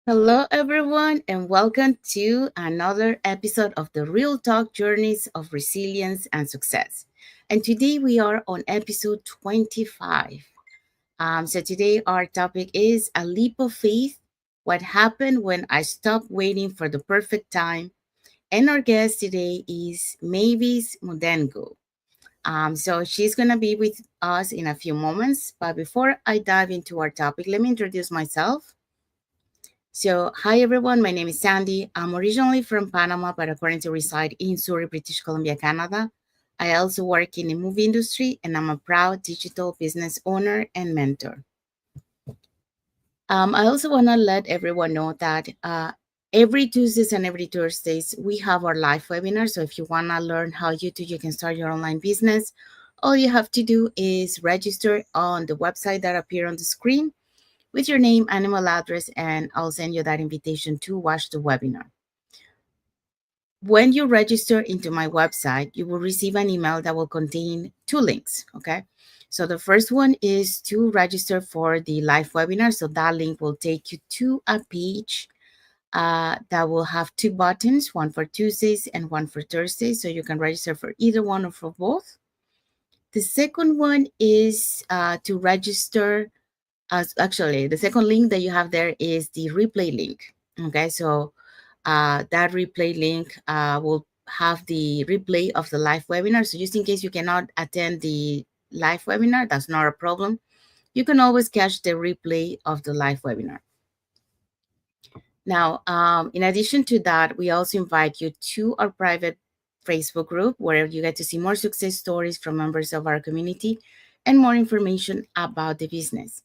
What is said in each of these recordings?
Hello, everyone, and welcome to another episode of the Real Talk Journeys of Resilience and Success. And today we are on episode 25. So today our topic is a leap of faith: what happened when I stopped waiting for the perfect time. And our guest today is Mavis Mudengo. So she's going to be with us in a few moments. But before I dive into our topic, let me introduce myself. So, hi everyone, my name is Sandy. I'm originally from Panama, but I currently reside in Surrey, British Columbia, Canada. I also work in the movie industry, and I'm a proud digital business owner and mentor. I also want to let everyone know that every Tuesdays and every Thursdays, we have our live webinar. So, if you want to learn how you can start your online business, all you have to do is register on the website that appear on the screen with your name and email address, and I'll send you that invitation to watch the webinar. When you register into my website, you will receive an email that will contain two links, okay? So the first one is to register for the live webinar. So that link will take you to a page that will have two buttons, one for Tuesdays and one for Thursdays. So you can register for either one or for both. The second one is to register. Actually, the second link that you have there is the replay link. Okay, so that replay link will have the replay of the live webinar. So just in case you cannot attend the live webinar, that's not a problem. You can always catch the replay of the live webinar. Now, in addition to that, we also invite you to our private Facebook group where you get to see more success stories from members of our community and more information about the business.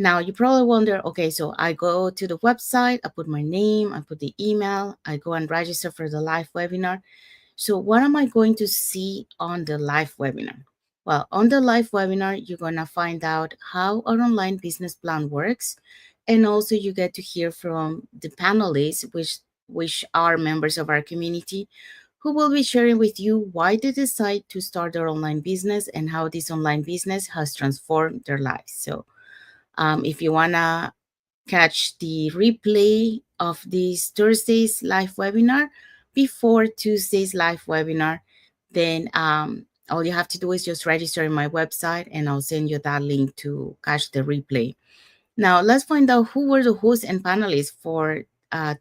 Now, you probably wonder, okay, so I go to the website, I put my name, I put the email, I go and register for the live webinar. So, what am I going to see on the live webinar? Well, on the live webinar, you're going to find out how our online business plan works. And also, you get to hear from the panelists, which are members of our community, who will be sharing with you why they decide to start their online business and how this online business has transformed their lives. So, if you want to catch the replay of this Thursday's live webinar before Tuesday's live webinar, then all you have to do is just register in my website and I'll send you that link to catch the replay. Now, let's find out who were the hosts and panelists for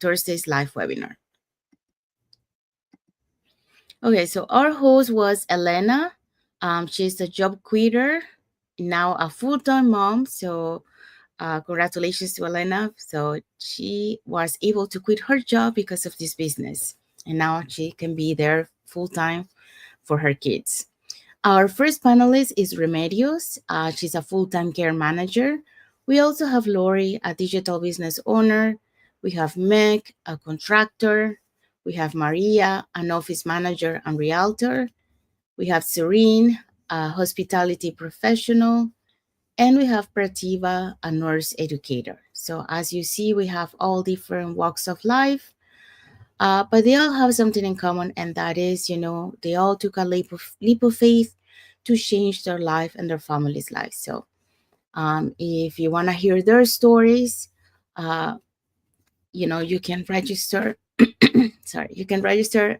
Thursday's live webinar. Okay, so our host was Elena. She's a job quitter, now a full time mom. So, congratulations to Elena. So she was able to quit her job because of this business, and now she can be there full time for her kids. Our first panelist is Remedios. She's a full time care manager. We also have Lori, a digital business owner. We have Meg, a contractor. We have Maria, an office manager and realtor. We have Serene, a hospitality professional. And we have Prativa, a nurse educator. So as you see, we have all different walks of life, but they all have something in common, and that is, they all took a leap of faith to change their life and their family's life. So if you want to hear their stories, uh, you can register. Sorry, you can register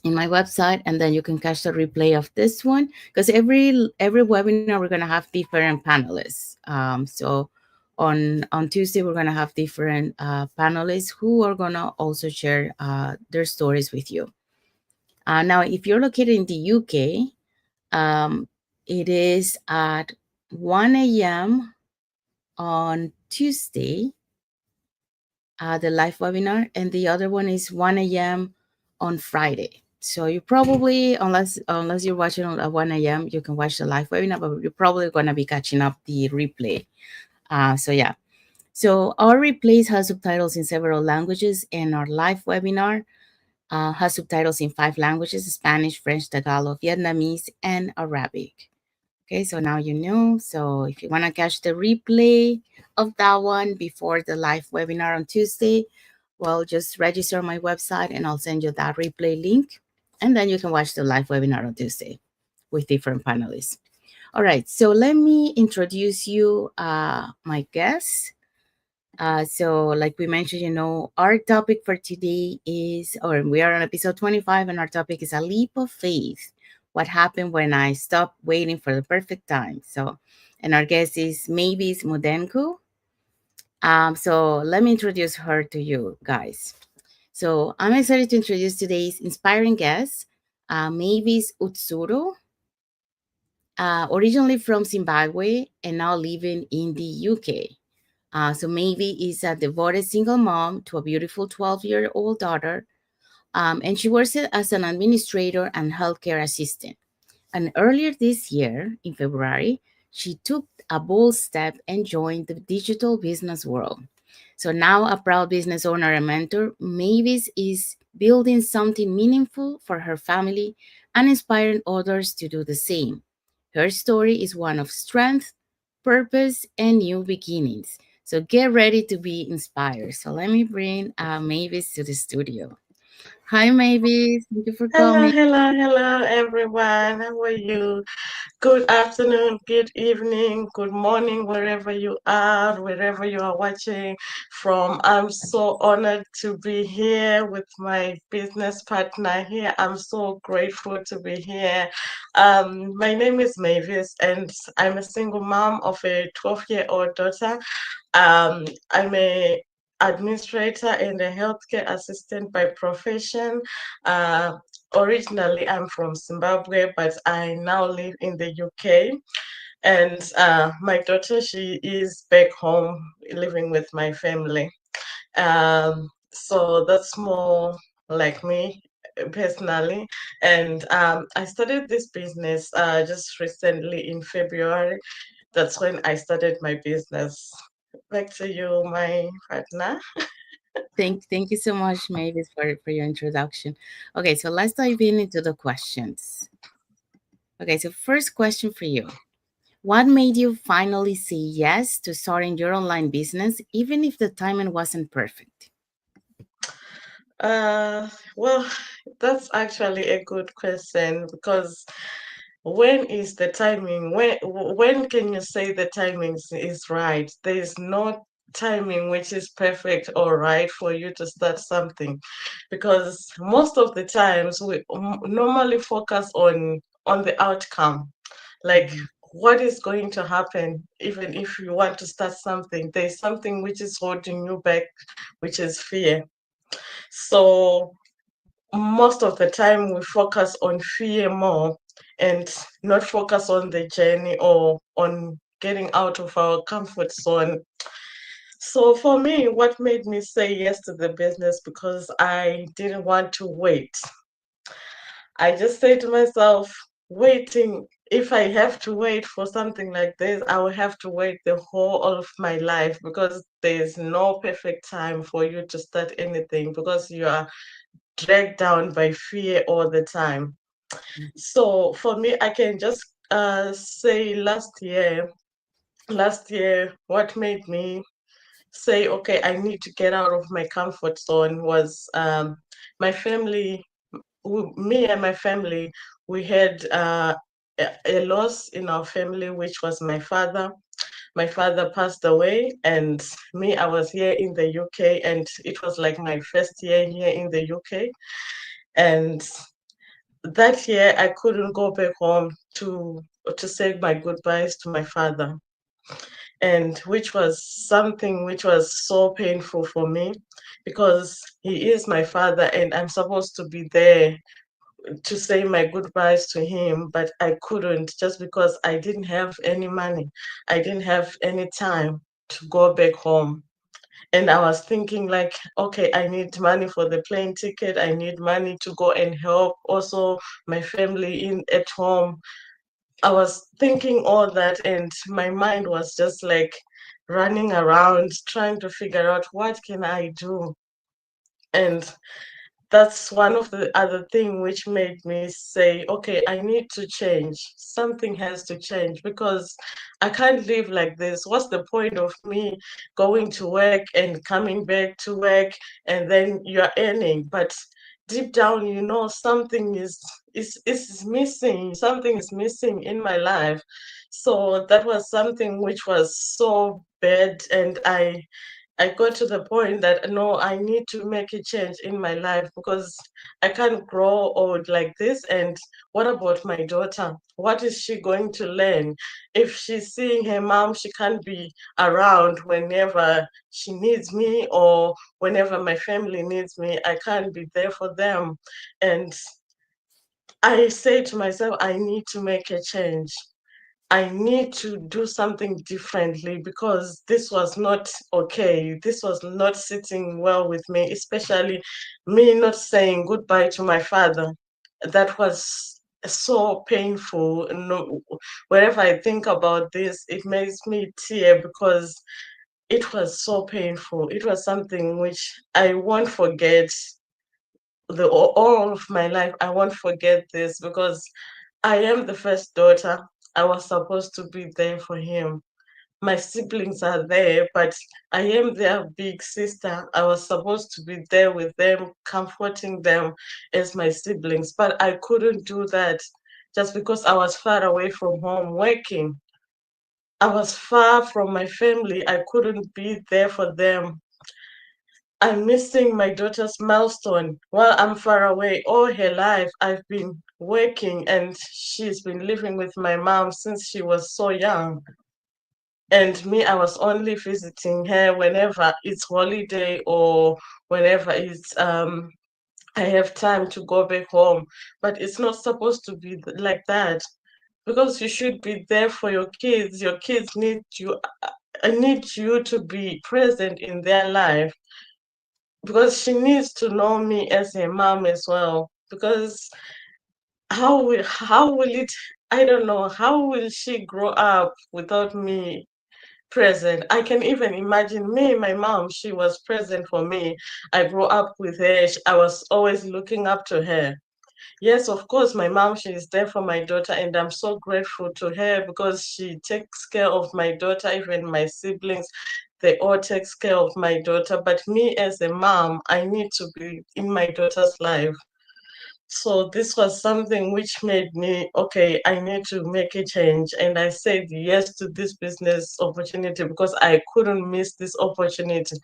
in my website, and then you can catch the replay of this one, because every webinar we're going to have different panelists. So on Tuesday we're going to have different panelists who are going to also share their stories with you. Now, if you're located in the UK, it is at 1 a.m. on Tuesday, the live webinar, and the other one is 1 a.m. on Friday. So you probably, unless you're watching at 1 a.m., you can watch the live webinar, but you're probably going to be catching up the replay. So yeah. So our replays have subtitles in several languages, and our live webinar has subtitles in 5 languages: Spanish, French, Tagalog, Vietnamese, and Arabic. Okay, so now you know. So if you want to catch the replay of that one before the live webinar on Tuesday, well, just register on my website and I'll send you that replay link. And then you can watch the live webinar on Tuesday with different panelists. All right, so let me introduce you my guests. So, like we mentioned, our topic for today is, or we are on episode 25, and our topic is a leap of faith. What happened when I stopped waiting for the perfect time? So, and our guest is Mavis Mudenko. So, let me introduce her to you guys. So, I'm excited to introduce today's inspiring guest, Mavis Utsuro, originally from Zimbabwe and now living in the UK. So Maybe is a devoted single mom to a beautiful 12-year-old daughter, and she works as an administrator and healthcare assistant. And earlier this year, in February, she took a bold step and joined the digital business world. So now, a proud business owner and mentor, Mavis is building something meaningful for her family and inspiring others to do the same. Her story is one of strength, purpose, and new beginnings. So get ready to be inspired. So let me bring Mavis to the studio. Hi, Mavis. Thank you for Hello, coming. hello, hello, everyone. How are you? Good afternoon, good evening, good morning, wherever you are, wherever you are watching from. I'm so honored to be here with my business partner here. I'm so grateful to be here. My name is Mavis, and I'm a single mom of a 12-year-old daughter. I'm a administrator and a healthcare assistant by profession. Uh, Originally, I'm from Zimbabwe, but I now live in the UK. And my daughter, she is back home living with my family. So that's more like me personally. And I started this business just recently in February. That's when I started my business. Back to you, my partner. Thank you so much, Mavis, for your introduction. Okay, so let's dive into the questions. Okay, so first question for you. What made you finally say yes to starting your online business, even if the timing wasn't perfect? Uh, well, that's actually a good question because when is the timing? When can you say the timing is right? There is no timing which is perfect or right for you to start something, because most of the times we normally focus on the outcome, like Mhm. what is going to happen. Even if you want to start something, there's something which is holding you back, which is fear. So most of the time we focus on fear more and not focus on the journey or on getting out of our comfort zone. So for me, what made me say yes to the business, because I didn't want to wait. I just say to myself, waiting, if I have to wait for something like this, I will have to wait the whole of my life, because there's no perfect time for you to start anything, because you are dragged down by fear all the time. So for me, I can just say last year, what made me say, okay, I need to get out of my comfort zone was my family, me and my family, we had a loss in our family, which was my father. My father passed away, and me, I was here in the UK, and it was like my first year here in the UK. And that year I couldn't go back home to say my goodbyes to my father, and which was something which was so painful for me, because he is my father and I'm supposed to be there to say my goodbyes to him, but I couldn't, just because I didn't have any money. I didn't have any time to go back home. And I was thinking, like, okay, I need money for the plane ticket. I need money to go and help also my family in at home. I was thinking all that, and my mind was just like running around trying to figure out what can I do. And that's one of the other thing which made me say, okay, I need to change. Something has to change, because I can't live like this. What's the point of me going to work and coming back to work, and then you're earning, but deep down you know something is missing. Something is missing in my life. So that was something which was so bad, and I got to the point that no, I need to make a change in my life because I can't grow old like this. And what about my daughter? What is she going to learn? If she's seeing her mom, she can't be around whenever she needs me or whenever my family needs me. I can't be there for them. And I say to myself, I need to make a change. I need to do something differently because this was not okay. This was not sitting well with me, especially me not saying goodbye to my father. That was so painful. No, whenever I think about this, it makes me tear because it was so painful. It was something which I won't forget all of my life. I won't forget this because I am the first daughter. I was supposed to be there for him. My siblings are there, but I am their big sister. I was supposed to be there with them, comforting them as my siblings, but I couldn't do that just because I was far away from home working. I was far from my family. I couldn't be there for them. I'm missing my daughter's milestone while I'm far away. All her life, I've been working, and she's been living with my mom since she was so young. And me, I was only visiting her whenever it's holiday or whenever it's I have time to go back home. But it's not supposed to be like that because you should be there for your kids. Your kids need you. I need you to be present in their life because she needs to know me as a mom as well. Because how will it? I don't know. How will she grow up without me present? I can even imagine me, my mom. She was present for me. I grew up with her. I was always looking up to her. Yes, of course, my mom, she is there for my daughter, and I'm so grateful to her because she takes care of my daughter, even my siblings, they all takes care of my daughter. But me as a mom, I need to be in my daughter's life. So this was something which made me, okay, I need to make a change. And I said yes to this business opportunity because I couldn't miss this opportunity.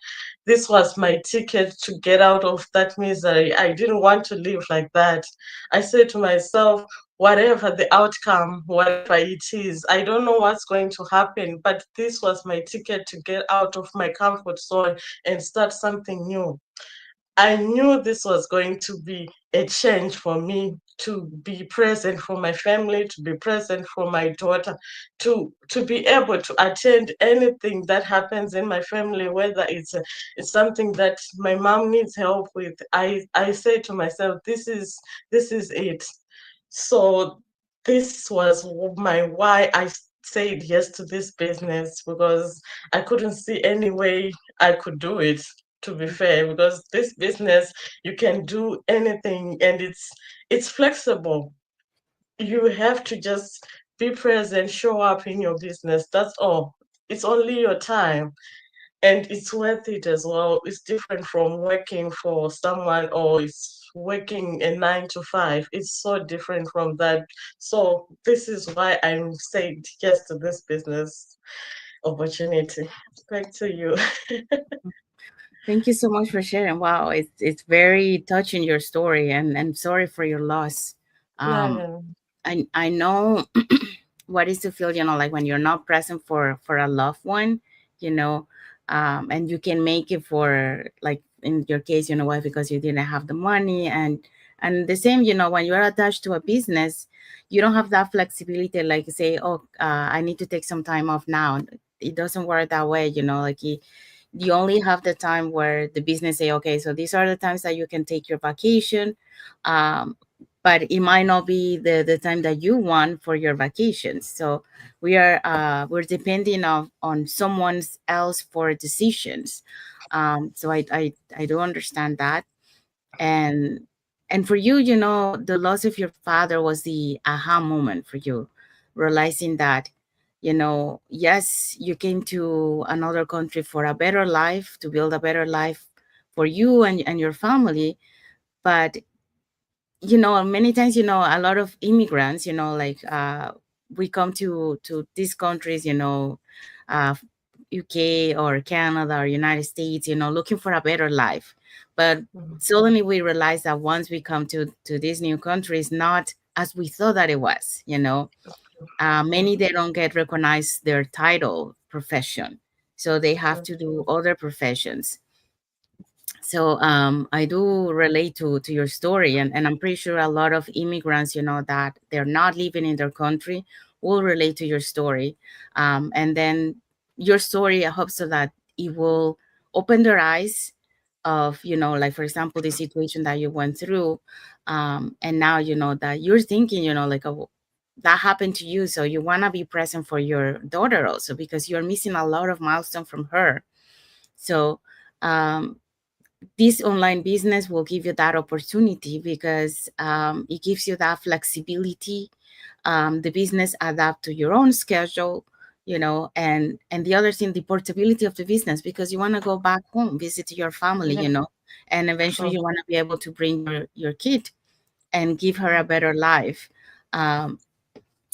This was my ticket to get out of that misery. I didn't want to live like that. I said to myself, whatever the outcome, whatever it is, I don't know what's going to happen, but this was my ticket to get out of my comfort zone and start something new. I knew this was going to be a change for me to be present for my family, to be present for my daughter, to be able to attend anything that happens in my family, whether it's something that my mom needs help with. I say to myself, this is it. So this was my why I said yes to this business because I couldn't see any way I could do it, to be fair, because this business you can do anything and it's flexible. You have to just be present, show up in your business. That's all. It's only your time and it's worth it as well. It's different from working for someone or it's working a 9 to 5. It's so different from that. So this is why I'm saying yes to this business opportunity. Back to you. Thank you so much for sharing. Wow, it's very touching your story, and sorry for your loss. Yeah, Um, yeah. I know what is to feel, like when you're not present for a loved one, you know, and you can make it for, like in your case, why? Because you didn't have the money, and the same, when you're attached to a business, you don't have that flexibility, like say, oh, I need to take some time off now. It doesn't work that way, like you only have the time where the business say, okay, so these are the times that you can take your vacation, um, but it might not be the time that you want for your vacations. So we're depending on someone else for decisions. So I do understand that. And and for you, the loss of your father was the aha moment for you, realizing that, yes, you came to another country for a better life, to build a better life for you and your family. But many times, a lot of immigrants, like we come to these countries, uh UK or Canada or United States, looking for a better life. But mm, suddenly we realize that once we come to this new country, it's not as we thought that it was. Many, they don't get recognized their title profession, so they have to do other professions. So I do relate to your story, and I'm pretty sure a lot of immigrants, that they're not living in their country, will relate to your story. And then your story, I hope so that it will open their eyes of, like, for example, the situation that you went through. And now that you're thinking, like, oh, that happened to you, so you want to be present for your daughter also, because you're missing a lot of milestone from her. So um, this online business will give you that opportunity, because it gives you that flexibility. The business adapt to your own schedule, and the other thing, the portability of the business, because you want to go back home, visit your family, yeah, and eventually sure. you want to be able to bring your kid and give her a better life. um,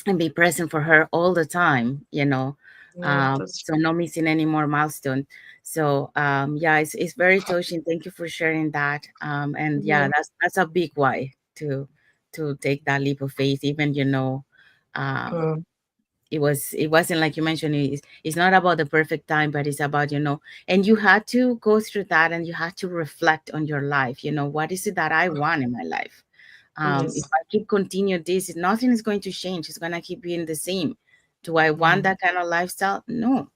and be present for her all the time, Yeah, that's so no missing any more milestone. So yeah, it's very touching. Thank you for sharing that. And yeah, yeah. that's a big why to take that leap of faith, even um, Mm, it wasn't like you mentioned, it's not about the perfect time, but it's about, and you had to go through that, and you had to reflect on your life. What is it that I want in my life? If yes. I keep continue this, nothing is going to change. It's gonna keep being the same. Do I want Mm, that kind of lifestyle? No.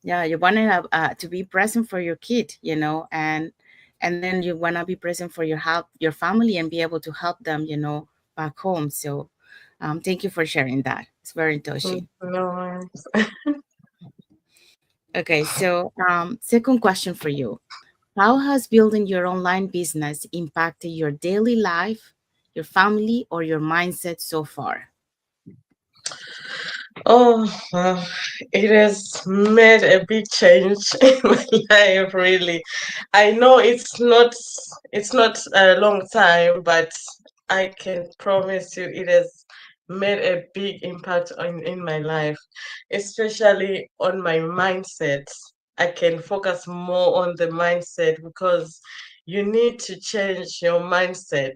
Yeah, you want to be present for your kid, and then you wanna be present for your family, and be able to help them, back home. So, thank you for sharing that. It's very touching. no worries. Okay, so second question for you: how has building your online business impacted your daily life, your family, or your mindset so far? Oh, it has made a big change in my life, really. I know it's not a long time, but I can promise you it has made a big impact in my life, especially on my mindset. I can focus more on the mindset because you need to change your mindset.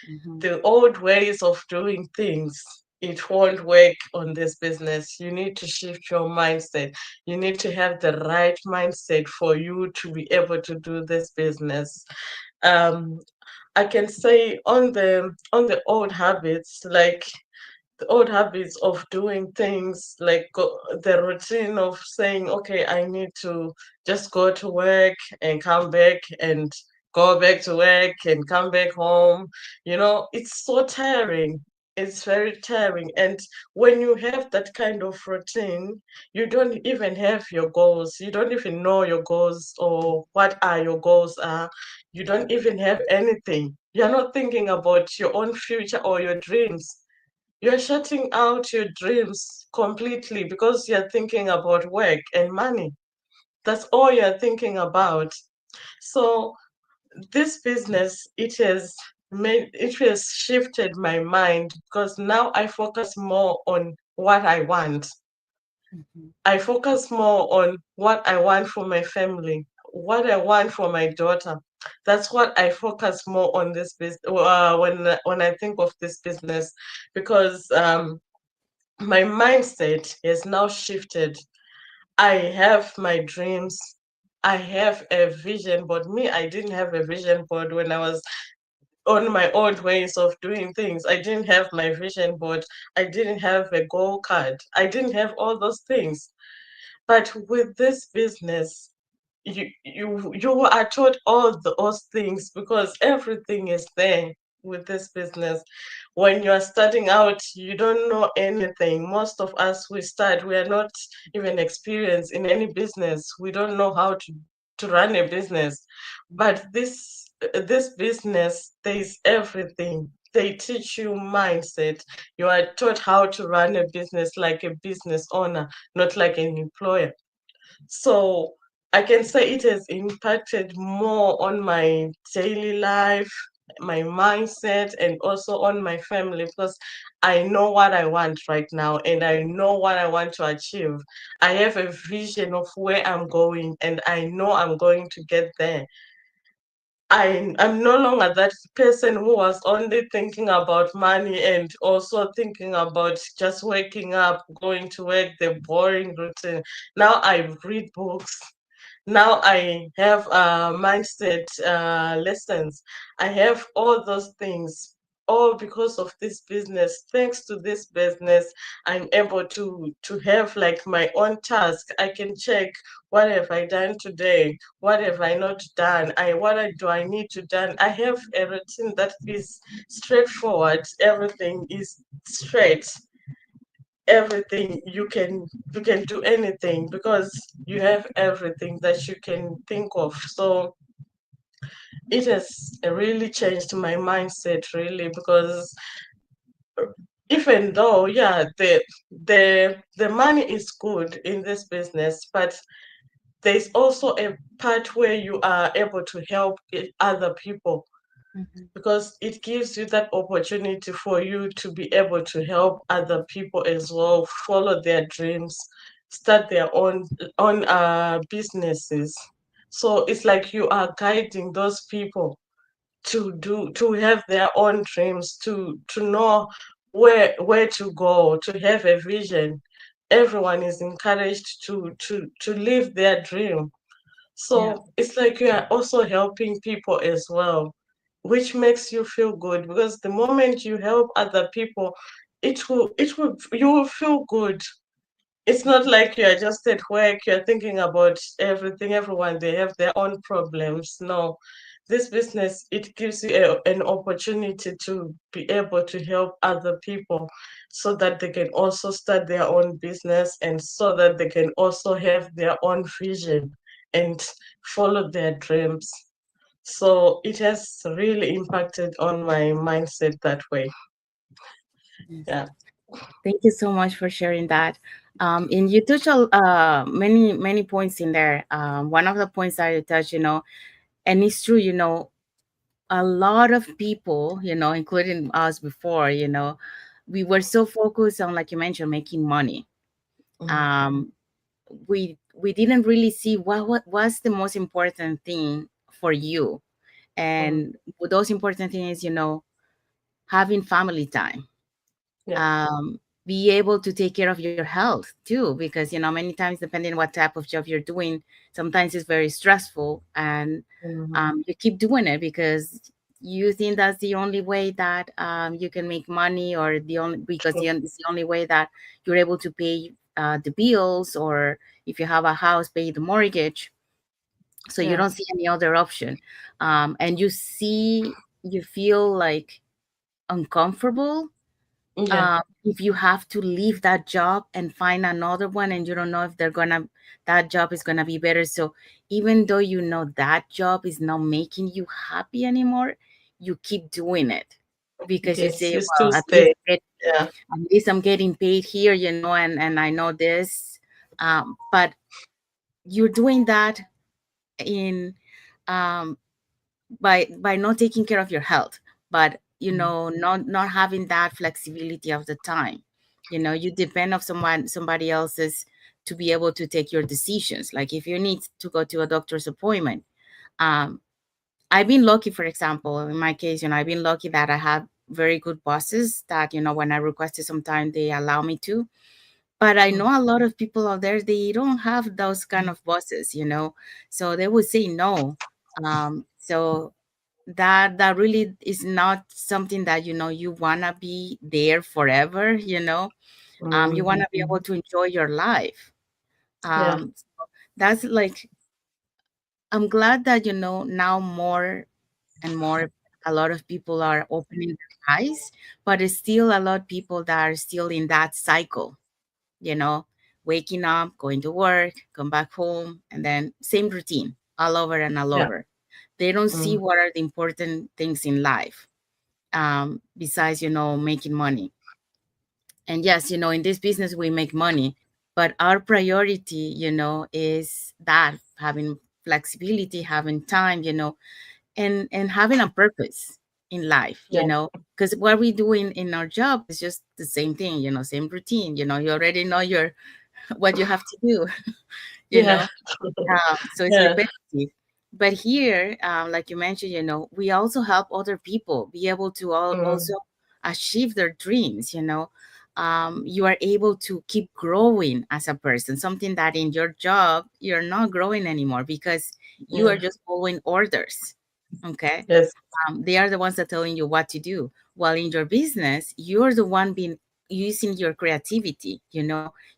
Mm-hmm. The old ways of doing things, it won't work on this business. You need to shift your mindset. You need to have the right mindset for you to be able to do this business. um I can say on the old habits, like the old habits of doing things, like the routine of saying, okay, I need to just go to work and come back and go back to work and come back home. It's so tiring. It's very tiring. And when you have that kind of routine, you don't even have your goals. You don't even know your goals or what are your goals are. You don't even have anything. You're not thinking about your own future or your dreams. You're shutting out your dreams completely because you're thinking about work and money. That's all you're thinking about. So this business, it has shifted my mind because now I focus more on what I want. Mm-hmm. I focus more on what I want for my family, what I want for my daughter. That's what I focus more on this business when I think of this business, because my mindset has now shifted. I have my dreams. I have a vision board. Me, I didn't have a vision board when I was on my old ways of doing things. I didn't have my vision board. I didn't have a goal card. I didn't have all those things. But with this business, you are taught all those things because everything is there with this business. When you are starting out, you don't know anything. Most of us, we are not even experienced in any business. We don't know how to run a business. But this business, there is everything. They teach you mindset. You are taught how to run a business like a business owner, not like an employer. So I can say it has impacted more on my daily life. my mindset, and also on my family, because I know what I want right now and I know what I want to achieve. I have a vision of where I'm going and I know I'm going to get there. I'm no longer that person who was only thinking about money and also thinking about just waking up, going to work, the boring routine. Now I read books. Now I have mindset lessons. I have all those things, all because of this business. Thanks to this business, I'm able to have like my own task. I can check, what have I done today, what have I not done, do I need to done. I have a routine that is straightforward. Everything is straight. Everything you can do anything because you have everything that you can think of. So it has really changed my mindset, really, because even though, yeah, the money is good in this business, but there's also a part where you are able to help other people, Mm-hmm. because it gives you that opportunity for you to be able to help other people as well, follow their dreams, start their own businesses. So it's like you are guiding those people to have their own dreams, to know where to go, to have a vision. Everyone is encouraged to live their dream. Yeah. So it's like you are also helping people as well, which makes you feel good, because the moment you help other people, it will you will feel good. It's not like you are just at work, you're thinking about everything, everyone, they have their own problems. No, this business, it gives you an opportunity to be able to help other people so that they can also start their own business and so that they can also have their own vision and follow their dreams. So it has really impacted on my mindset that way. Yes. Yeah. Thank you so much for sharing that. And you touch many points in there. One of the points that you touch, and it's true, a lot of people, including us before, we were so focused on, like you mentioned, making money. Mm, Um, we didn't really see what was the most important thing for you, mm, and those important things, having family time, yeah. um, be able to take care of your health too, because many times, depending on what type of job you're doing, sometimes it's very stressful, and Mhm. you keep doing it because you think that's the only way that you can make money, or it's the only way that you're able to pay the bills, or if you have a house, pay the mortgage. So you Yeah. don't see any other option, and you feel like uncomfortable Yeah. if you have to leave that job and find another one, and you don't know if that job is gonna be better. So even though that job is not making you happy anymore, you keep doing it because you Yes, say, you well, still stay. Yeah. at least I'm getting paid here, and I know this. But you're doing that in um, by not taking care of your health, but Mm, not having that flexibility of the time. You depend on somebody else's to be able to take your decisions, like if you need to go to a doctor's appointment. um I've been lucky, for example, in my case, I've been lucky that I have very good bosses that, when I requested some time, they allow me to. But I know mm, a lot of people out there, they don't have those kind of bosses, so they would say no. So that really is not something that you want to be there forever. You want mhm. to be able to enjoy your life. Yeah. So that's like, I'm glad that now more and more, a lot of people are opening their eyes, but it's still a lot of people that are still in that cycle, you know waking up, going to work, come back home, and then same routine all over and all Yeah. over. They don't see Mm, what are the important things in life, besides making money. And yes, in this business we make money, but our priority is that having flexibility, having time, and having a purpose. in life, Yeah. because what we do in our job is just the same thing, same routine, you already know your what you have to do, you Yeah. know so it's Yeah. repetitive. But here, like you mentioned, we also help other people be able to Mm, also achieve their dreams. You are able to keep growing as a person, something that in your job you're not growing anymore because you are yeah. just following orders. Okay. Yes. They are the ones that telling you what to do, while in your business you're the one being using your creativity,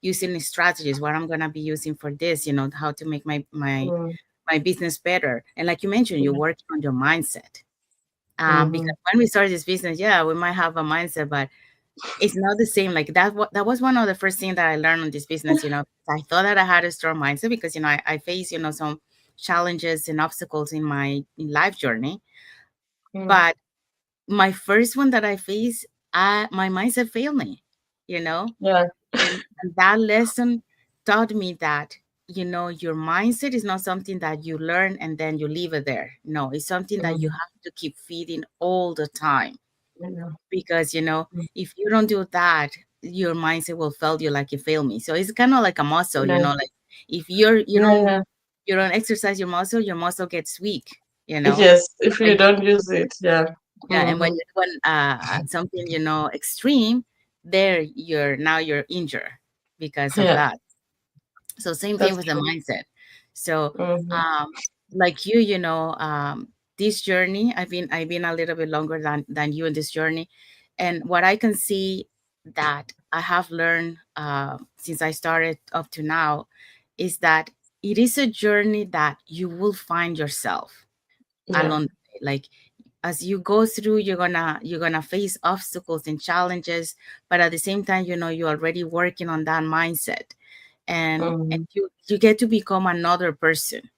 using strategies, what I'm going to be using for this, how to make Mm, my business better. And like you mentioned, you're yeah. working on your mindset. Mm-hmm. Because when we started this business, yeah, we might have a mindset, but it's not the same. Like that was one of the first things that I learned on this business. I thought that I had a strong mindset because I faced some challenges and obstacles in my life journey. Mm, But my first one that I faced, my mindset failed me, you know, yeah. and that lesson taught me that, your mindset is not something that you learn and then you leave it there. No, it's something that you Mm, have to keep feeding all the time yeah. because, Mm, if you don't do that, your mindset will fail you like you fail me. So it's kind of like a muscle, yeah. like if you Yeah. don't Yeah. you don't exercise your muscle gets weak, Yes. If when you don't use it, yeah. yeah, and when Mm-hmm. you're doing something, extreme, there you're injured because of Yeah. that. So same thing That's with the true. mindset. So Mm-hmm. like you, this journey, I've been a little bit longer than you in this journey. And what I can see that I have learned since I started up to now is that it is a journey that you will find yourself Yeah. along the way. Like as you go through, you're gonna face obstacles and challenges, but at the same time, you're already working on that mindset, and Mm-hmm. you get to become another person.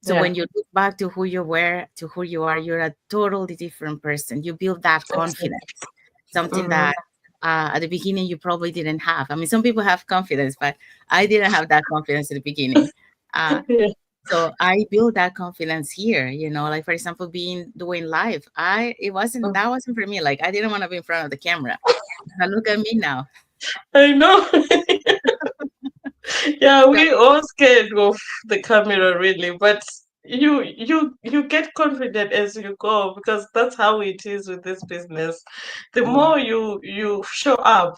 So Yeah. when you look back to who you were, to who you are, you're a totally different person. You build that Exactly. confidence, something Mm-hmm. that at the beginning you probably didn't have. I mean, some people have confidence, but I didn't have that confidence at the beginning. Uh, Yeah. so I built that confidence here, like for example, doing live. That wasn't for me. Like I didn't want to be in front of the camera. Now look at me now. I know. Yeah, So we all scared of the camera really, but you get confident as you go because that's how it is with this business. The yeah, more you show up,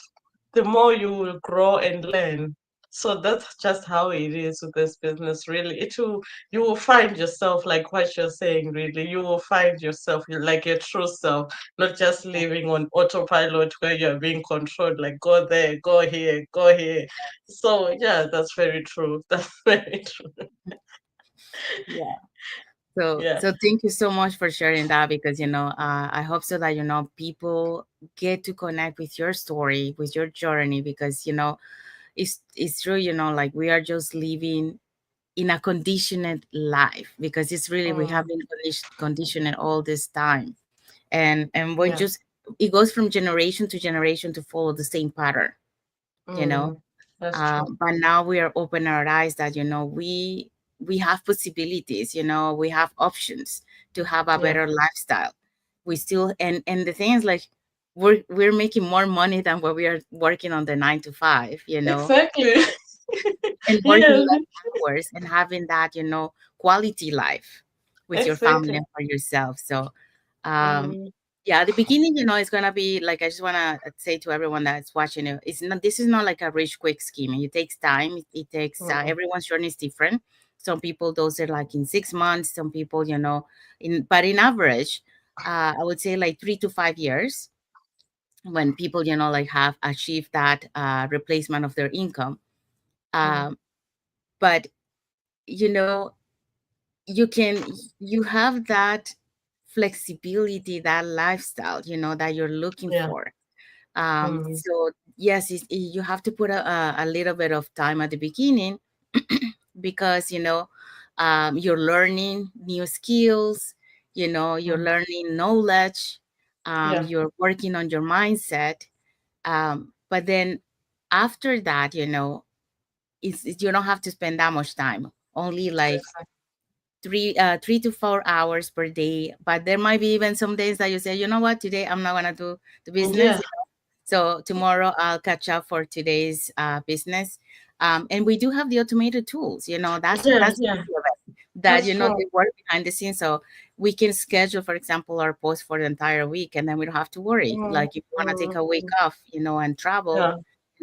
the more you will grow and learn. So that's just how it is with this business, really. You will find yourself like what you're saying, really. You will find yourself like your true self, not just living on autopilot where you're being controlled, like go there, go here, go here. So yeah, that's very true. That's very true. yeah. So, Yeah, so thank you so much for sharing that because I hope so that people get to connect with your story, with your journey because it's true. Like we are just living in a conditioned life because it's really we have mm, been conditioned all this time, and when yeah, just it goes from generation to generation to follow the same pattern. You know, mm, that's true. but now we are opening our eyes that we have possibilities, we have options to have a Yeah, better lifestyle. We still and the thing is like we're making more money than what we are working on the 9 to 5, exactly. and working Yeah, less hours and having that quality life with your family exactly. and for yourself. So um Mm, yeah, at the beginning, it's gonna be like I just wanna say to everyone that's watching it, it's not this is not like a rich quick scheme. It takes time. It takes mm, everyone's journey is different. Some people those are like in 6 months, some people, in average, I would say like 3 to 5 years when people, like have achieved that replacement of their income. mm, Um, but you know, you have that flexibility, that lifestyle, that you're looking yeah, for. mm, So yes, you have to put a little bit of time at the beginning because you're learning new skills, you're mm, learning knowledge, yeah, you're working on your mindset. But then after that, you don't have to spend that much time. Only like exactly. 3 to 4 hours per day. But there might be even some days that you say, you know what, today I'm not gonna do the business. Yeah. So tomorrow I'll catch up for today's business. And we do have the automated tools. Yeah. That's the Yeah. beauty of it. That That's true. they work behind the scenes, so we can schedule, for example, our post for the entire week, and then we don't have to worry. Mm, Like if you want to take mm, a week mm. off, and travel, Yeah.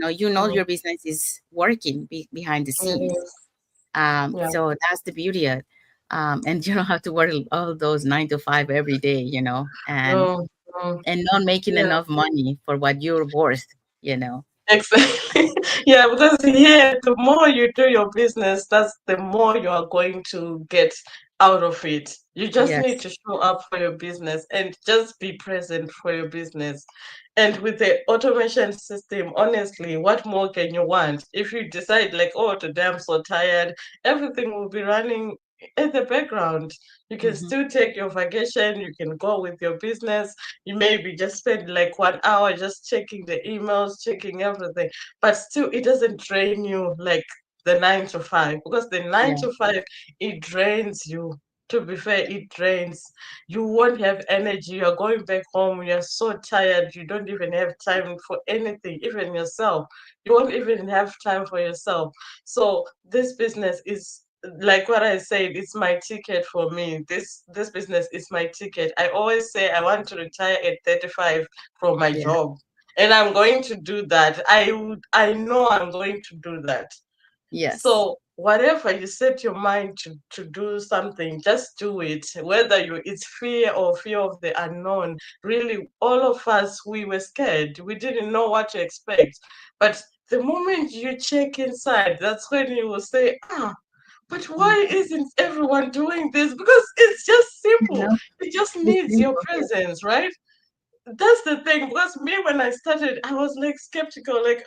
your Mm, business is working behind the it scenes. is. Yeah. So that's the beauty of it. And you don't have to worry all those 9 to 5 every day, and No. No. not making Yeah. enough money for what you're worth, you know. Exactly. Yeah, because here, the more you do your business, that's the more you are going to get out of it. You just need Yes. to show up for your business and just be present for your business. And with the automation system, honestly, what more can you want? If you decide, like, oh, today I'm so tired, everything will be running in the background. You can Hmm. still take your vacation, you can go with your business, you maybe just spend like 1 hour just checking the emails, checking everything, but still it doesn't drain you like the 9 to 5, because the nine Yeah. to five it drains you. To be fair, it drains. You won't have energy. You're going back home, you're so tired, you don't even have time for anything, even yourself. You won't even have time for yourself. So this business is, like what I said, it's my ticket for me. This business is my ticket. I always say I want to retire at 35 from my Yeah. job. And I'm going to do that. I know I'm going to do that. Yes. So whatever you set your mind to do something, just do it. Whether it's fear or fear of the unknown. Really, all of us, we were scared. We didn't know what to expect. But the moment you check inside, that's when you will say, ah, but Mm. why isn't everyone doing this? Because it's just You simple. know, It just it's needs your simple. Yes. presence, right? That's the thing, because me, when I started, I was like skeptical, like,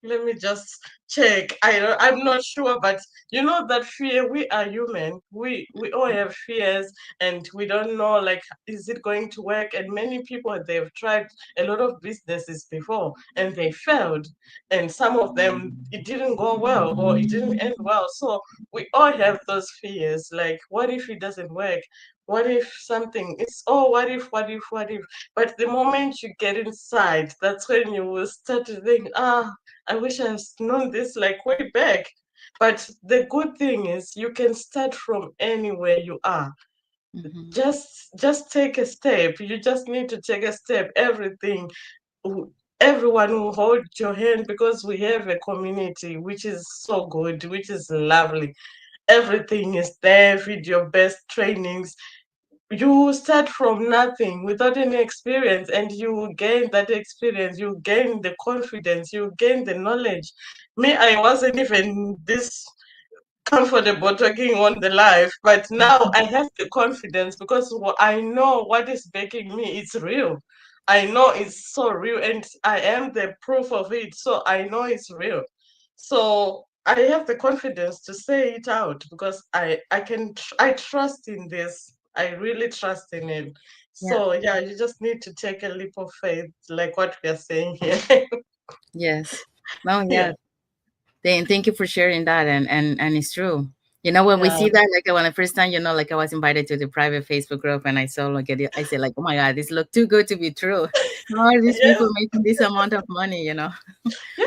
let me just check. I'm not sure, but that fear, we are human, we all have fears, and we don't know, like, is it going to work? And many people, they've tried a lot of businesses before and they failed, and some of them, it didn't go well or it didn't end well. So we all have those fears, like, what if it doesn't work? What if something, it's, oh, what if. But the moment you get inside, that's when you will start to think, I wish I've known this like way back. But the good thing is you can start from anywhere you are. Hmm. Just take a step. You just need to take a step. Everyone will hold your hand, because we have a community which is so good, which is lovely. Everything is there, video based trainings. You start from nothing without any experience, and you gain that experience, you gain the confidence, you gain the knowledge. Me, I wasn't even this comfortable talking on the live, but now I have the confidence, because I know what is making me, it's real. I know it's so real, and I am the proof of it, so I know it's real. So I have the confidence to say it out, because I trust in this. I really trust in it. Yeah. So yeah, you just need to take a leap of faith, like what we are saying here. Yes. No, Yeah, yeah. Thank you for sharing that, and it's true. When we yeah, see that, like when the first time, like I was invited to the private Facebook group, and I saw like it, I said like, oh my God, this look too good to be true. How are these yes, people making this amount of money?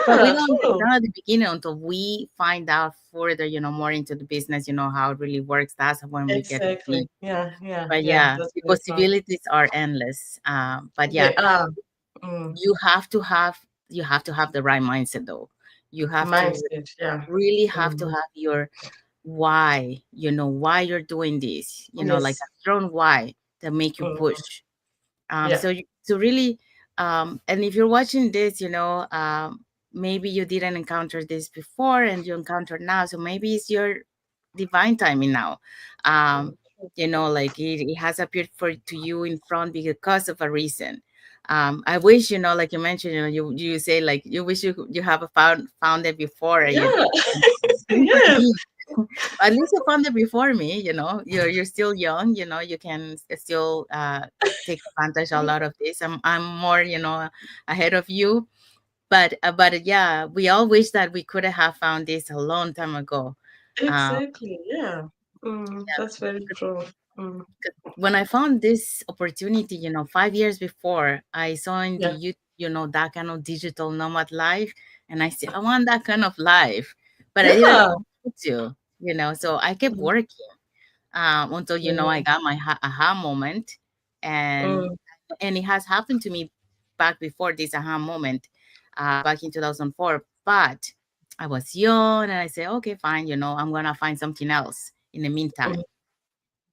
But we yeah, don't true. understand at the beginning until we find out further, more into the business, how it really works. That's when we get to see. Exactly. Yeah, yeah, But yeah. yeah, That's the very true. possibilities are endless. But yeah, They are. Mm, you have to have the right mindset though. You have to mindset. Yeah. really have to Mm, have your why, why you're doing this, like yes. a strong why that make you Mm, push. yeah. So really, and if you're watching this, maybe you didn't encounter this before and you encounter now, so maybe it's your divine timing now. um Mm, like it has appeared for to you in front because of a reason. I wish, like you mentioned, you say like you wish you have a found it before, and you yeah. same for Yes. me. At least you found it before me. You're still young. You can still take advantage a lot of this. I'm more ahead of you, but yeah, we all wish that we could have found this a long time ago. Uh, Exactly. Yeah. That's very true. Mm, When I found this opportunity, 5 years before, I saw in the yeah. YouTube, that kind of digital nomad life, and I said, I want that kind of life, but I didn't Yeah. know how to, so I kept Mm, working until I mm, got my aha moment, and mm, it has happened to me back before this aha moment, back in 2004. But I was young, and I said, okay, fine, I'm gonna find something else in the mm, meantime.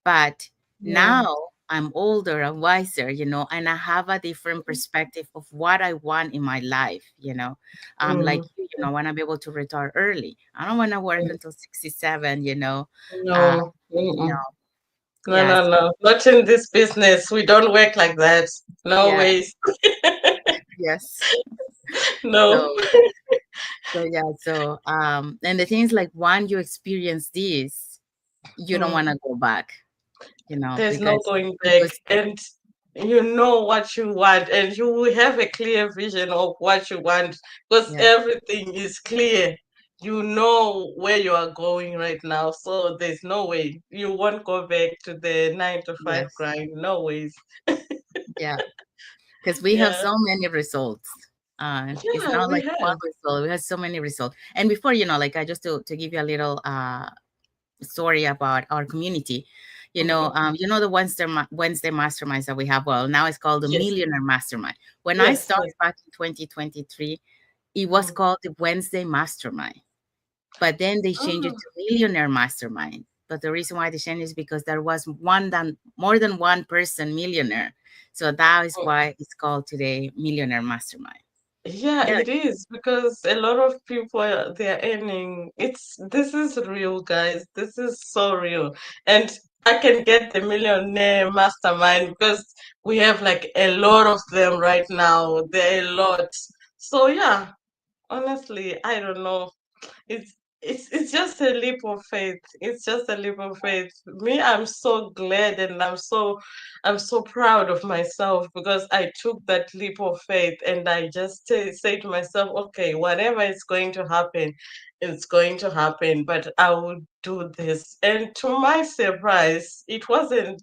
But yeah. now I'm older and wiser, and I have a different perspective of what I want in my life, like Mm, I want to be able to retire early. I don't want to work mm. until 67, uh, No. no, Mm-mm. No, yes, no, no. Not in this business. We don't work like that. No yeah, ways. yes. No. So, and the things like when you experience this, you don't Mm. want to go back, There's no because going it back. was, And you know what you want, and you will have a clear vision of what you want because yeah, everything is clear. You know where you are going right now. So there's no way you won't go back to the 9 to 5 yes, grind. No ways. yeah. Because we have Yeah. so many results. It's Yeah, not we like one have. result. We have so many results. And before, like I just to give you a little story about our community. Mhm. The Wednesday masterminds that we have. Well, now it's called the Yes, Millionaire Mastermind. When I yes, yes. started back in 2023, it was Mm. called the Wednesday Mastermind. But then they changed it Oh, to Millionaire Mastermind. But the reason why they changed is because there was more than one person millionaire. So that is mm. why it's called today Millionaire Mastermind. Yeah, Yeah, it is because a lot of people they're earning. This is real, guys. This is so real. And I can get the millionaire mastermind because we have like a lot of them right now. There are a lot. So yeah, honestly, I don't know. It's just a leap of faith. It's just a leap of faith. Me, I'm so glad and I'm so proud of myself because I took that leap of faith and I just say to myself, okay, whatever is going to happen, it's going to happen, but I will do this. And to my surprise, it wasn't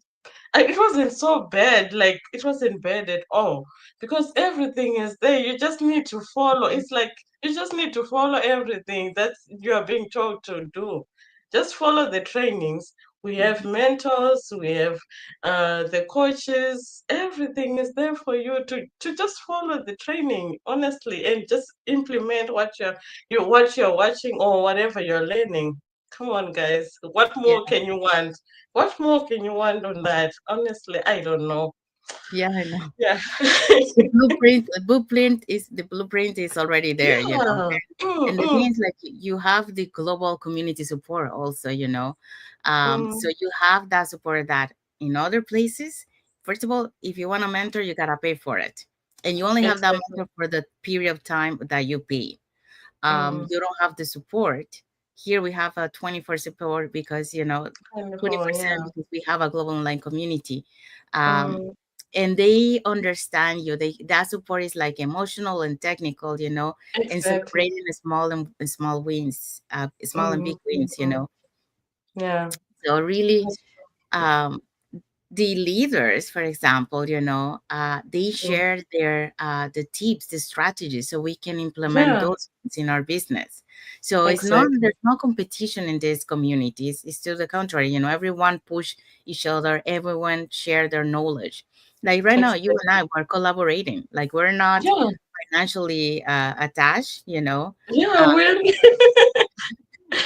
so bad. Like it wasn't bad at all because everything is there. You just need to follow. It's like you just need to follow everything that you are being told to do. Just follow the trainings. We have mhm, mentors. We have the coaches. Everything is there for you to just follow the training honestly and just implement what you're watching or whatever you're learning. Come on, guys. What yeah, more can you want? What more can you want on that? Honestly, I don't know. yeah, I know. Yeah. The blueprint is already there, Yeah. and the thing Mm, is, like, you have the global community support also, so mm, you have that support that in other places. First of all, if you want a mentor, you gotta pay for it, and you only have that exactly. mentor for the period of time that you pay. Mm, You don't have the support. Here we have a 24 support because 24, 24/7, yeah. because we have a global online community. um, Mm, and they understand you. That support is like emotional and technical, and exactly. celebrating small wins, small and big Mm, mm, wins, mm. Yeah. so really, That's um, the leaders, for example, they true. share the tips, the strategies, so we can implement Yeah, those things in our business. So exactly. there's no competition in these communities. It's to the contrary, everyone push each other, everyone share their knowledge. Like right now, you and Exactly. I were collaborating. Like, we're not Yeah. financially attached, Yeah, uh, we're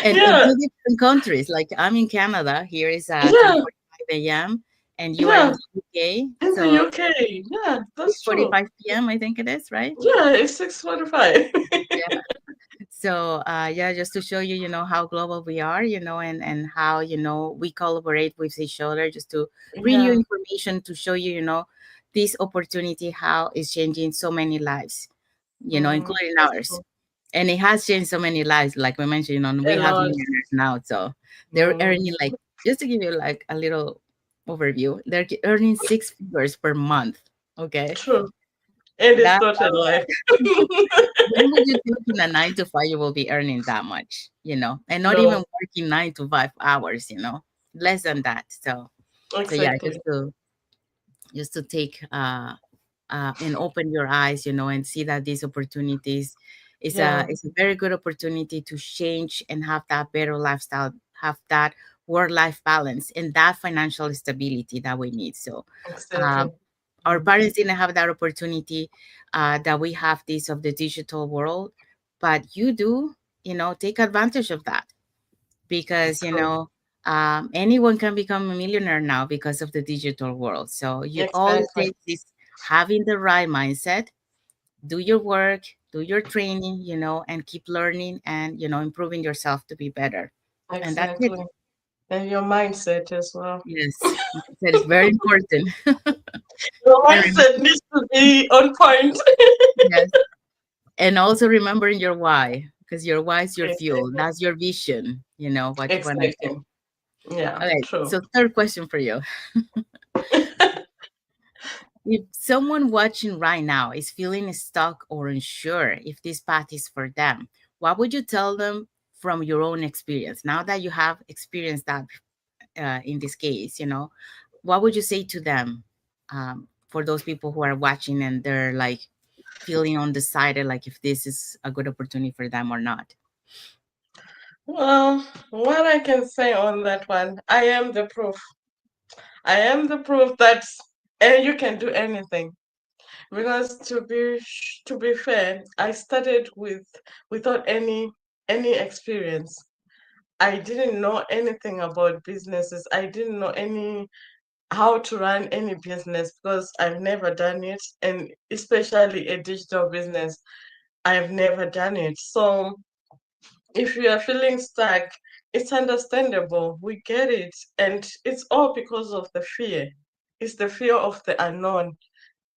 and in yeah. two different countries. Like, I'm in Canada. Here is Yeah. 3:45 a.m. and you are in Yeah. the UK. In the So UK. Yeah, that's true. 6:45 p.m. I think it is, right? Yeah, it's 6:45. Yeah. So yeah, just to show you, how global we are, and how, we collaborate with each other, just to bring you Yeah, information, to show you, this opportunity, how it's changing so many lives, including that's ours. true. And it has changed so many lives. Like we mentioned, we A have lot. millionaires now, so they're Mm, earning, like, just to give you like a little overview, they're earning six figures per month. Okay, true. And it's that not a lie. when would you think in a 9 to 5 you will be earning that much, and not even No. working 9 to 5 hours, less than that. So yeah, Exactly. just to take and open your eyes, and see that these opportunities Yeah, is a very good opportunity to change and have that better lifestyle, have that work-life balance, and that financial stability that we need. So um, exactly. our Mm, parents didn't have that opportunity that we have this of the digital world, but you do, take advantage of that, because true. anyone can become a millionaire now because of the digital world. So all it Exactly. takes is having the right mindset, do your work, do your training, and keep learning and improving yourself to be better. And that's it. Exactly. And your mindset as well. Yes, mindset is very important. Your And mindset needs to be on point. yes, and also remembering your why, because your why is your fuel. Exactly. That's your vision. What you want to achieve. Exactly. Yeah, Okay, true. so third question for you. If someone watching right now is feeling stuck or unsure if this path is for them, what would you tell them from your own experience? Now that you have experienced that in this case, what would you say to them, for those people who are watching and they're like feeling undecided, like if this is a good opportunity for them or not? Well, what I can say on that one, I am the proof. I am the proof that you can do anything. Because to be fair, I started without any experience. I didn't know anything about businesses. I didn't know any how to run any business because I've never done it, and especially a digital business, I've never done it. So if you are feeling stuck, it's understandable. We get it, and it's all because of the fear. It's the fear of the unknown.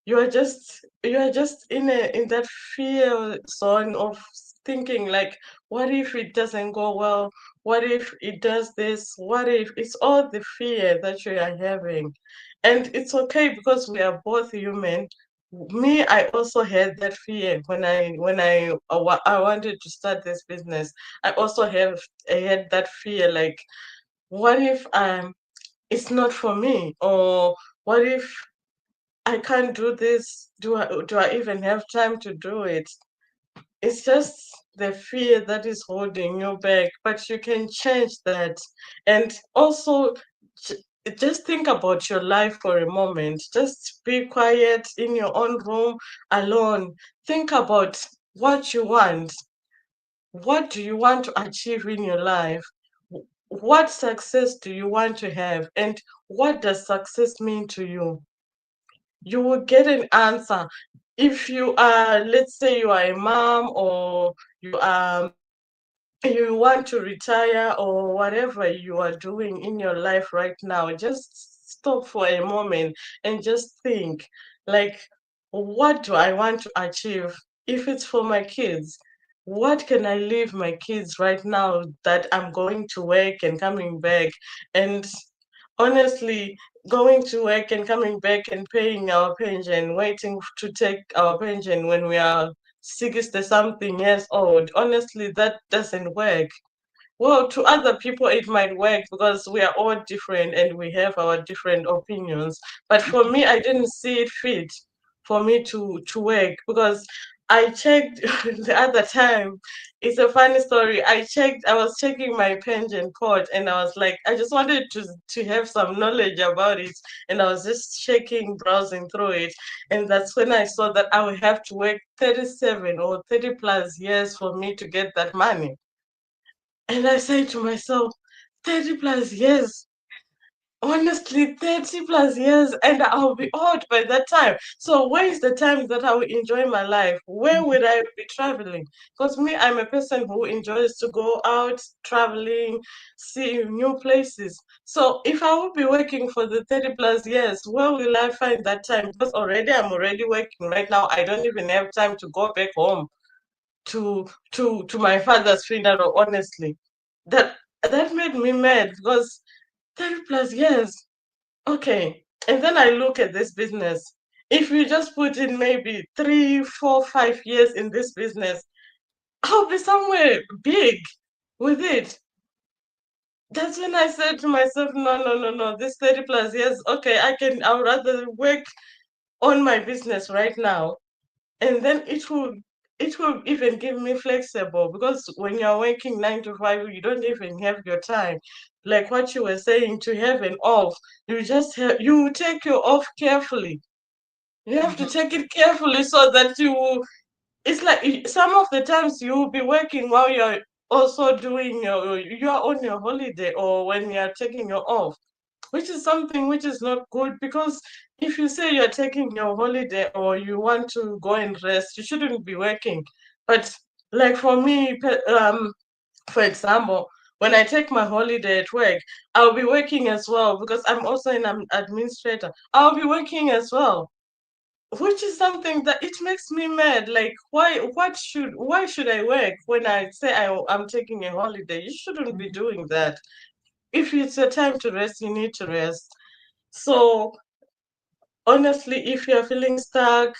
You are just in that fear zone of thinking like, what if it doesn't go well, what if it does this, what if it's all the fear that you are having. And it's okay because we are both human. Me, I also had that fear when I wanted to start this business. I had that fear like, what if it's not for me, or what if I can't do this. Do I even have time to do it? It's just the fear that is holding you back, but you can change that. And also, j- just think about your life for a moment. Just be quiet in your own room alone. Think about what you want. What do you want to achieve in your life? What success do you want to have? And what does success mean to you? You will get an answer. If you are, let's say you are a mom, or you want to retire, or whatever you are doing in your life right now, just stop for a moment and just think like, what do I want to achieve? If it's for my kids, what can I leave my kids right now that I'm going to work and coming back? And honestly, going to work and coming back and paying our pension, waiting to take our pension when we are 60 something years old, honestly, that doesn't work. Well, to other people, it might work because we are all different and we have our different opinions. But for me, I didn't see it fit for me to work because I checked the other time. It's a funny story. I was checking my pension code, and I was like, I just wanted to have some knowledge about it. And I was just checking, browsing through it. And that's when I saw that I would have to work 37 or 30 plus years for me to get that money. And I say to myself, 30 plus years. Honestly, 30 plus years, and I'll be old by that time. So, where is the time that I will enjoy my life? Where would I be traveling? Because me, I'm a person who enjoys to go out, traveling, see new places. So, if I will be working for the 30 plus years, where will I find that time? Because I'm already working right now. I don't even have time to go back home to my father's funeral, honestly. That made me mad because 30 plus years. Okay. And then I look at this business. If you just put in maybe 3, 4, 5 years in this business, I'll be somewhere big with it. That's when I said to myself, no, no, no, no, this 30 plus years, okay, I would rather work on my business right now. And then it will even give me flexible, because when you're working 9 to 5, you don't even have your time. Like what you were saying, to have an off, you take your off carefully. You have to Mhm. take it carefully so that it's like some of the times you will be working while you're also doing you're on your holiday, or when you're taking your off, which is something which is not good, because if you say you're taking your holiday or you want to go and rest, you shouldn't be working. But like for me, for example, when I take my holiday at work, I'll be working as well, because I'm also an administrator. I'll be working as well, which is something that it makes me mad. Like, why should I work when I say I'm taking a holiday? You shouldn't be Mhm. doing that. If it's your time to rest, you need to rest. So honestly, if you're feeling stuck,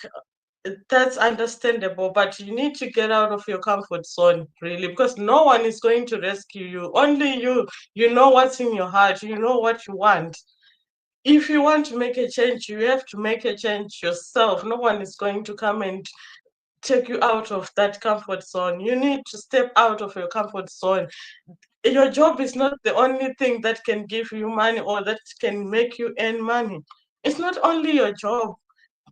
that's understandable, but you need to get out of your comfort zone, really, because no one is going to rescue you. Only you. You know what's in your heart, you know what you want. If you want to make a change, you have to make a change yourself. No one is going to come and take you out of that comfort zone. You need to step out of your comfort zone. Your job is not the only thing that can give you money or that can make you earn money. It's not only your job.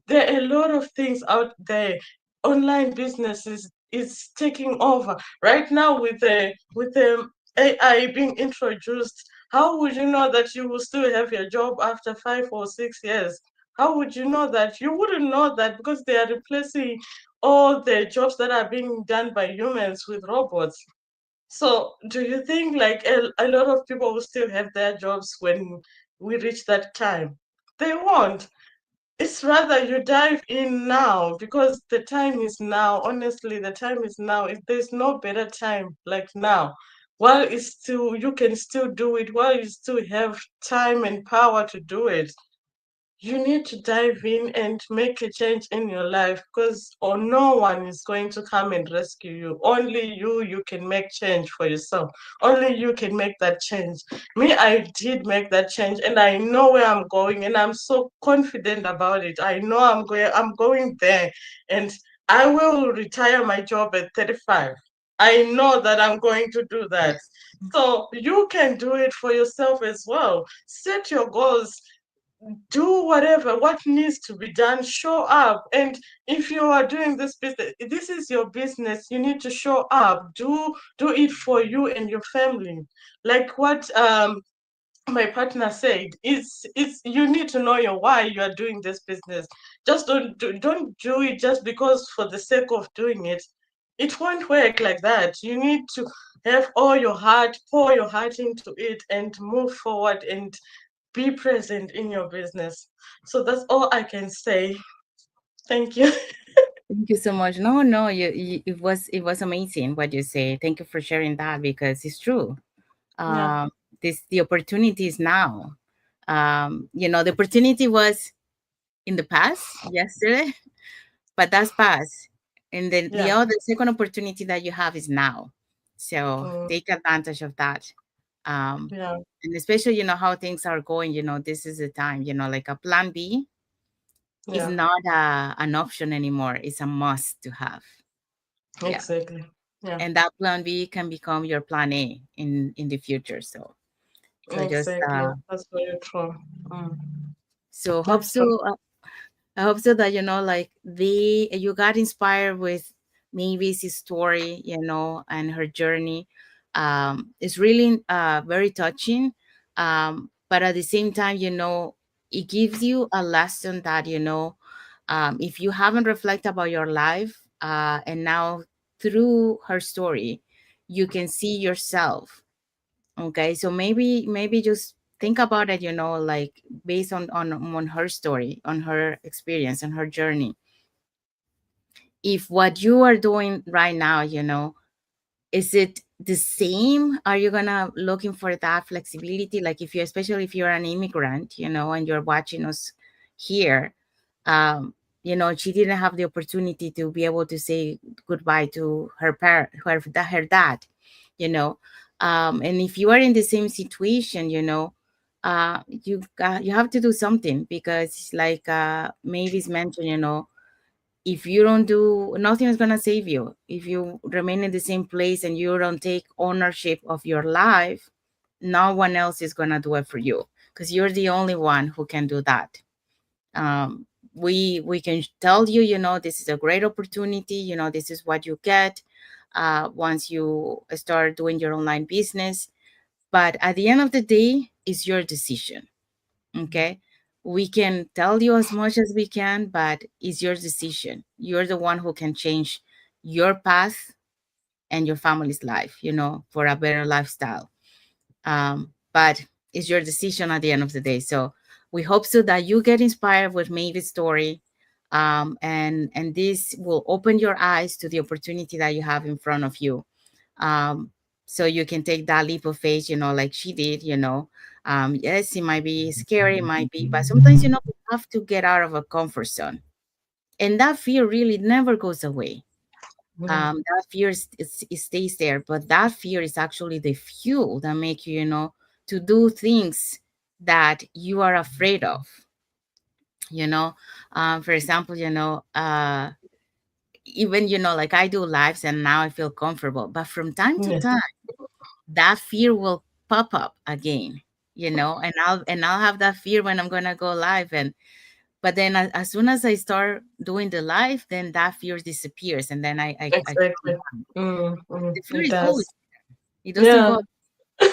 There are a lot of things out there. Online businesses is taking over right now with the AI being introduced. How would you know that you will still have your job after 5 or 6 years? How would you know that? You wouldn't know that, because they are replacing all the jobs that are being done by humans with robots. So, do you think like a lot of people will still have their jobs when we reach that time? They won't. It's rather you dive in now, because the time is now. Honestly, the time is now. If there's no better time like now, while it's still you can still do it, while you still have time and power to do it, you need to dive in and make a change in your life, because or no one is going to come and rescue you. Only you can make change for yourself. Only you can make that change. Me, I did make that change, and I know where I'm going, and I'm so confident about it. I know I'm going there, and I will retire my job at 35. I know that I'm going to do that. So you can do it for yourself as well. Set your goals, do whatever what needs to be done, show up. And if you are doing this business, this is your business, you need to show up, do it for you and your family. Like what my partner said, it's you need to know your why you are doing this business. Just don't do it just because for the sake of doing it. It won't work like that. You need to have all your heart, pour your heart into it, and move forward and be present in your business. So that's all I can say. Thank you. Thank you so much. No, no, it was amazing what you say. Thank you for sharing that because it's true. Yeah, Um, this the opportunity is now. The opportunity was in the past, yesterday, but that's past. And then the yeah, other second opportunity that you have is now. So mm, take advantage of that. Um, yeah, and especially, how things are going, this is the time, like a plan B is yeah, not an option anymore. It's a must to have. Yeah. exactly. Yeah, And that plan B can become your plan A in the future. So just exactly. That's very true. Mm, so hope that's true. so. I hope so that like you got inspired with Mavis' story, and her journey. It's really very touching. But at the same time, it gives you a lesson that if you haven't reflected about your life, and now through her story, you can see yourself. Okay, so maybe just think about it, like based on her story, on her experience, on her journey. If what you are doing right now, is it the same? Are you gonna looking for that flexibility? Like if you, especially if you're an immigrant, and you're watching us here, um, she didn't have the opportunity to be able to say goodbye to her parent, her dad, you know And if you are in the same situation, you have to do something, because like Mavis mentioned, if you don't do, nothing is going to save you. If you remain in the same place and you don't take ownership of your life, no one else is going to do it for you, because you're the only one who can do that. We can tell you, this is a great opportunity, this is what you get once you start doing your online business. But at the end of the day, it's your decision. Okay, we can tell you as much as we can, but it's your decision. You're the one who can change your path and your family's life, for a better lifestyle. But it's your decision at the end of the day. So we hope so that you get inspired with Mavis' story, and this will open your eyes to the opportunity that you have in front of you. um, so you can take that leap of faith, like she did. Yes, it might be scary, it might be, but sometimes, we have to get out of a comfort zone, and that fear really never goes away. Mm. That fear it stays there, but that fear is actually the fuel that make you, to do things that you are afraid of. you know for example, even, like I do lives and now I feel comfortable, but from time to Yeah, time that fear will pop up again, and I'll have that fear when I'm gonna go live. And but then as soon as I start doing the live, then that fear disappears, and then I calm exactly. down. The fear It is always, does. it doesn't Yeah. go,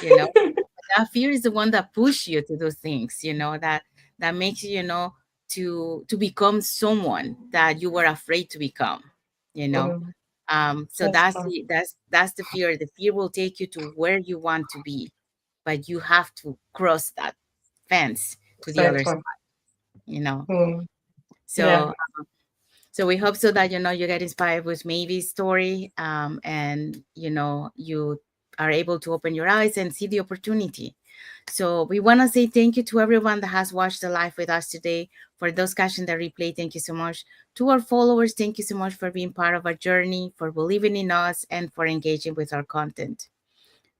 you know but that fear is the one that pushes you to do things, that makes you, to become someone that you were afraid to become. you know Mm, so that's that's fun. the fear. The fear will take you to where you want to be, but you have to cross that fence to the other Exactly. side. you know Mm, yeah. so so we hope so that, you get inspired with Mavy's story, and you are able to open your eyes and see the opportunity. So we want to say thank you to everyone that has watched the live with us today. For those catching the replay, thank you so much. To our followers, thank you so much for being part of our journey, for believing in us, and for engaging with our content.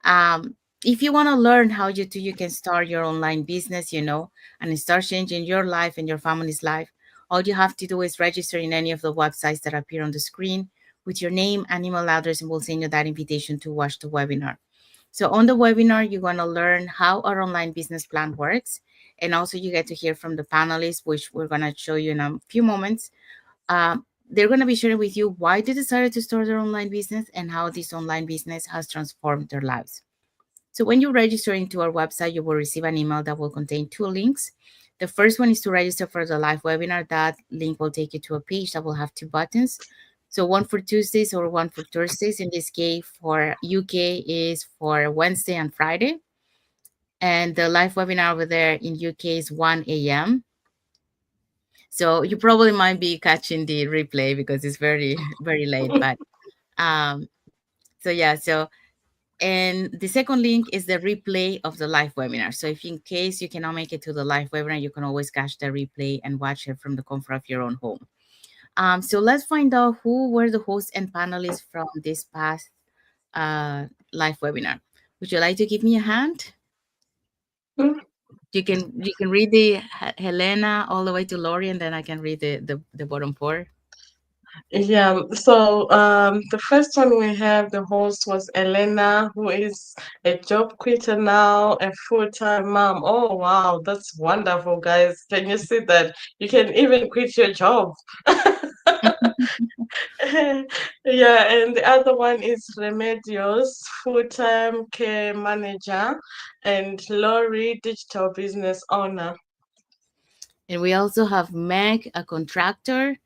um, if you want to learn how you can start your online business, and start changing your life and your family's life, all you have to do is register in any of the websites that appear on the screen with your name and email address, and we'll send you that invitation to watch the webinar. So on the webinar, you're going to learn how our online business plan works. And also you get to hear from the panelists, which we're going to show you in a few moments. They're going to be sharing with you why they decided to start their online business and how this online business has transformed their lives. So when you register into our website, you will receive an email that will contain two links. The first one is to register for the live webinar. That link will take you to a page that will have two buttons. So one for Tuesdays or one for Thursdays. In this case, for UK is for Wednesday and Friday. And the live webinar over there in UK is 1 a.m. So you probably might be catching the replay because it's very, very late. But um, so yeah, so and the second link is the replay of the live webinar. So if in case you cannot make it to the live webinar, you can always catch the replay and watch it from the comfort of your own home. So let's find out who were the hosts and panelists from this past uh, live webinar. Would you like to give me a hand? Mm, You can read the Helena all the way to Lori, and then I can read the bottom four. yeah. So the first one we have the host was Elena, who is a job quitter now, a full-time mom. Oh wow, that's wonderful, guys. Can you see that? You can even quit your job. Yeah, and the other one is Remedios, full-time care manager, and Lori, digital business owner. And we also have Meg, a contractor,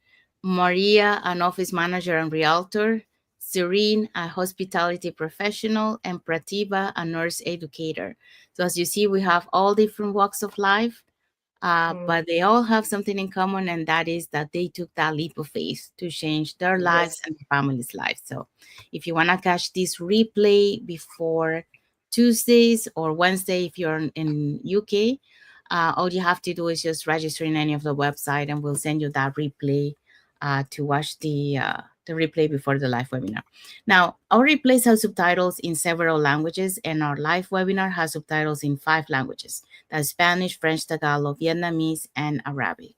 Maria, an office manager and realtor, Serene, a hospitality professional, and Pratibha, a nurse educator. So as you see, we have all different walks of life, Mm, but they all have something in common, and that is that they took that leap of faith to change their lives yes. and their family's lives. So if you want to catch this replay before Tuesdays or Wednesday, if you're in UK, all you have to do is just register in any of the website, and we'll send you that replay to watch the replay before the live webinar. Now, our replays have subtitles in several languages, and our live webinar has subtitles in 5 languages. That's Spanish, French, Tagalog, Vietnamese, and Arabic.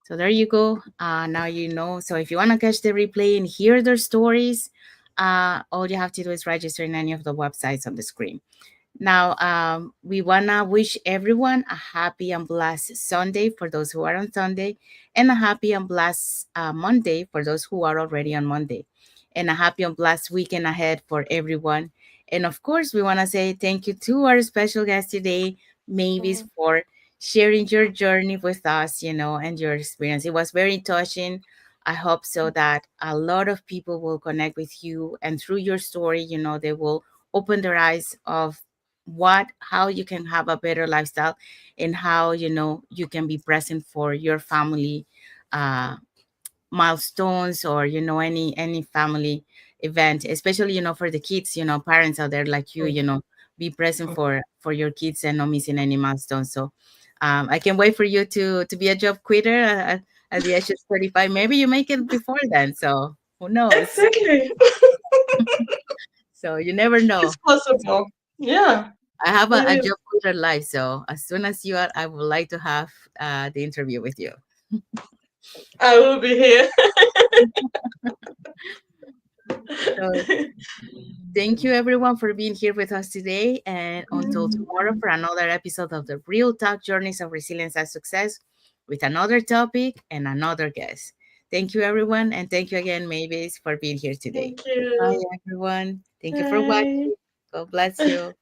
So there you go. Now you know. So if you want to catch the replay and hear their stories, all you have to do is register in any of the websites on the screen. Now, we want to wish everyone a happy and blessed Sunday for those who are on Sunday, and a happy and blessed Monday for those who are already on Monday, and a happy and blessed weekend ahead for everyone. And of course, we want to say thank you to our special guest today, Mavis, Mhm. for sharing your journey with us, and your experience. It was very touching. I hope so that a lot of people will connect with you, and through your story, they will open their eyes of how you can have a better lifestyle, and how you can be present for your family uh milestones, or any family event, especially for the kids, parents out there like you, be present for your kids and not missing any milestones. So I can't wait for you to be a job quitter at the age of 35. Maybe you make it before then, so who knows. Exactly. So you never It's know. possible. Yeah, I have it a is. job quitter life, so as soon as you are, I would like to have the interview with you. I will be here. So thank you everyone for being here with us today, and until tomorrow for another episode of the Real Talk Journeys of Resilience and Success, with another topic and another guest. Thank you everyone, and thank you again, Mavis, for being here today. Thank Bye you. everyone. Thank you for Bye. watching. God bless you.